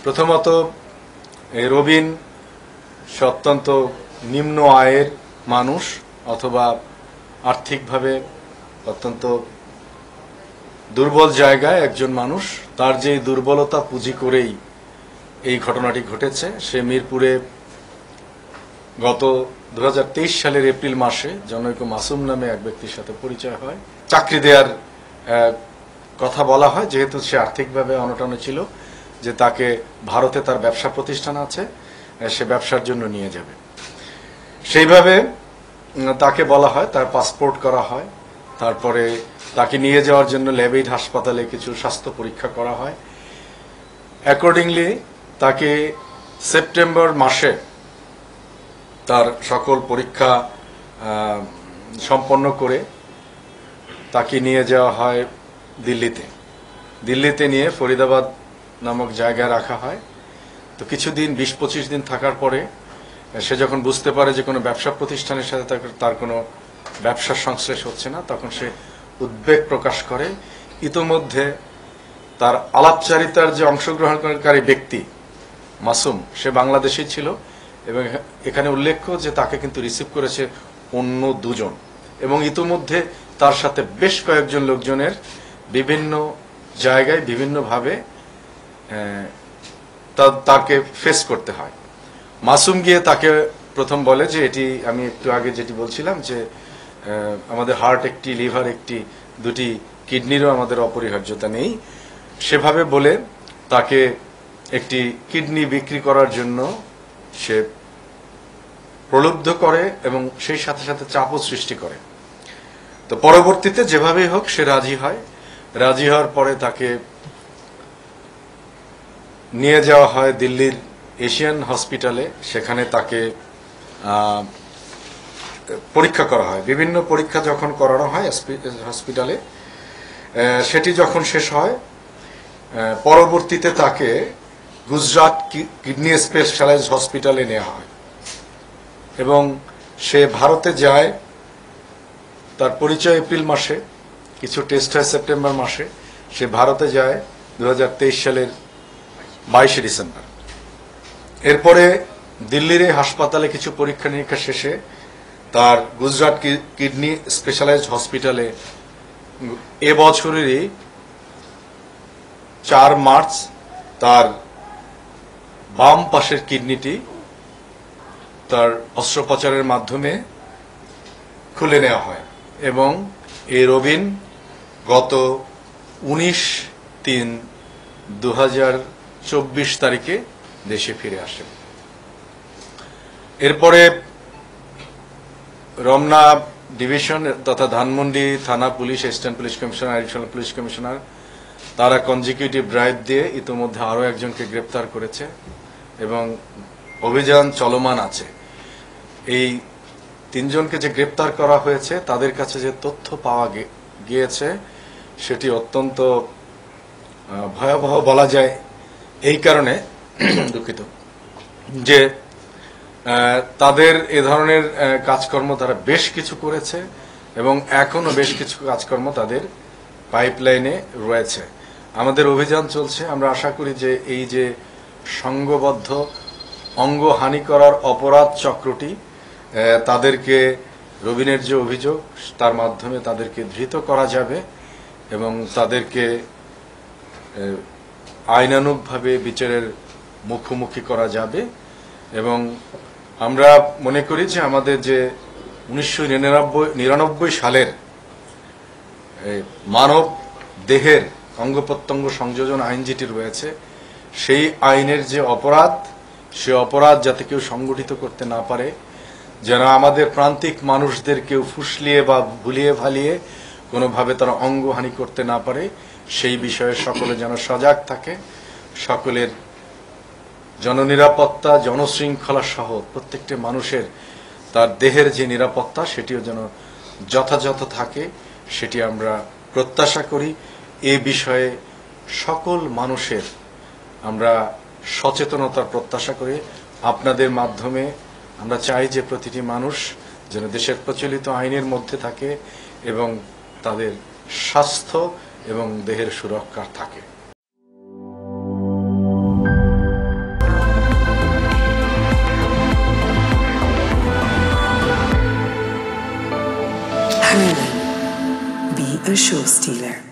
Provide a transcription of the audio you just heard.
প্রথমত এই রবিন সে অত্যন্ত নিম্ন আয়ের মানুষ অথবা আর্থিকভাবে অত্যন্ত দুর্বল জায়গায় একজন মানুষ। তার যে দুর্বলতা পুঁজি করেই এই ঘটনাটি ঘটেছে। সে মিরপুরে গত 2023 সালের এপ্রিল মাসে জনৈক মাসুম নামে এক ব্যক্তির সাথে পরিচয় হয়। চাকরি দেওয়ার কথা বলা হয়, যেহেতু সে আর্থিকভাবে অনটনে ছিল, যে তাকে ভারতে তার ব্যবসা প্রতিষ্ঠান আছে, সে ব্যবসার জন্য নিয়ে যাবে। সেইভাবে তাকে বলা হয়, তার পাসপোর্ট করা হয়, তারপরে তাকে নিয়ে যাওয়ার জন্য ল্যাবেইড হাসপাতালে কিছু স্বাস্থ্য পরীক্ষা করা হয়। অ্যাকর্ডিংলি তাকে সেপ্টেম্বর মাসে তার সকল পরীক্ষা সম্পন্ন করে তাকে নিয়ে যাওয়া হয় দিল্লিতে নিয়ে ফরিদাবাদ নামক জায়গায় রাখা হয়। তো কিছুদিন 20-25 দিন থাকার পরে সে যখন বুঝতে পারে যে কোনো ব্যবসা প্রতিষ্ঠানের সাথে তার কোনো ব্যবসার সংশ্লেষ হচ্ছে না, তখন সে উদ্বেগ প্রকাশ করে। ইতোমধ্যে তার আলাপচারিতার যে অংশগ্রহণকারী ব্যক্তি মাসুম, সে বাংলাদেশী ছিল এবং এখানে উল্লেখ্য যে তাকে কিন্তু রিসিভ করেছে অন্য দুজন, এবং ইতোমধ্যে তার সাথে বেশ কয়েকজন লোকজনের বিভিন্ন জায়গায় বিভিন্নভাবে তাকে ফেস করতে হয়। মাসুম গিয়ে তাকে প্রথম বলে যে এটি আমি একটু আগে যেটি বলছিলাম যে আমাদের হার্ট একটি, লিভার একটি, দুটি কিডনিরও আমাদের অপরিহার্যতা নেই। সেভাবে বলে তাকে একটি কিডনি বিক্রি করার জন্য সে প্রলুব্ধ করে এবং সেই সাথে সাথে চাপও সৃষ্টি করে। তো পরবর্তীতে যেভাবেই হোক সে রাজি হয়। রাজি হওয়ার পরে তাকে নিয়ে যাওয়া হয় দিল্লির এশিয়ান হসপিটালে। সেখানে তাকে পরীক্ষা করা হয়। বিভিন্ন পরীক্ষা যখন করানো হয় হসপিটালে, সেটি যখন শেষ হয়, পরবর্তীতে তাকে গুজরাট কিডনি স্পেশালাইজড হসপিটালে নেওয়া হয় এবং সে ভারতে যায়। তার পরিচয় এপ্রিল মাসে, কিছু টেস্ট হয় সেপ্টেম্বর মাসে। সে ভারতে যায় 2023 সালের 22 ডিসেম্বর। এরপরে দিল্লির এই হাসপাতালে কিছু পরীক্ষা নিরীক্ষা শেষে তার গুজরাট কিডনি স্পেশালাইজড হসপিটালে এবছরেরই 4 মার্চ তার বাম পাশের কিডনিটি তার অস্ত্রোপচারের মাধ্যমে খুলে নেওয়া হয় এবং এই রবিন গত 19/3/2024 তারিখে দেশে ফিরে আসে। এরপরে রমনা ডিভিশন তথা ধানমন্ডি থানা police, assistant police commissioner, additional police commissioner, তারা কনজিকিউটিভ ড্রাইভ দিয়ে ইতিমধ্যে আরও একজনকে গ্রেপ্তার করেছে এবং অভিযান চলমান আছে। এই 3 জনকে যে গ্রেপ্তার করা হয়েছে, তাদের কাছে যে তথ্য পাওয়া গিয়েছে সেটি অত্যন্ত ভয়াবহ বলা যায়। এই কারণে দুঃখিত যে তাদের এ ধরনের কাজকর্ম তারা বেশ কিছু করেছে এবং এখনো বেশ কিছু কাজকর্ম তাদের পাইপলাইনে রয়েছে। আমাদের অভিযান চলছে। আমরা আশা করি যে এই যে সংঘবদ্ধ অঙ্গহানি করার অপরাধ চক্রটি, তাদেরকে রবিনের যে অভিযোগ তার মাধ্যমে তাদেরকে ধৃত করা যাবে এবং তাদেরকে আইনানুগভাবে বিচারের মুখোমুখি করা যাবে। এবং আমরা মনে করি যে আমাদের যে 1999 সালের মানব দেহের অঙ্গ প্রত্যঙ্গ সংযোজন আইন যেটি রয়েছে, সেই আইনের যে অপরাধ, সে অপরাধ যাতে কেউ সংগঠিত করতে না পারে, যেন আমাদের প্রান্তিক মানুষদের কেউ ফুসলিয়ে বা ভুলিয়ে ভালিয়ে কোনোভাবে তারা অঙ্গহানি করতে না পারে, সেই বিষয়ে সকলে যেন সজাগ থাকে। সকলের জননিরাপত্তা, জনশৃঙ্খলা সহ প্রত্যেকটি মানুষের তার দেহের যে নিরাপত্তা সেটিও যেন যথাযথ থাকে, সেটি আমরা প্রত্যাশা করি। এ বিষয়ে সকল মানুষের আমরা সচেতনতার প্রত্যাশা করি। আপনাদের মাধ্যমে আমরা চাই যে প্রতিটি মানুষ যেন দেশের প্রচলিত আইনের মধ্যে থাকে এবং তাদের স্বাস্থ্য এবং দেহের সুরক্ষা থাকে। a show stealer.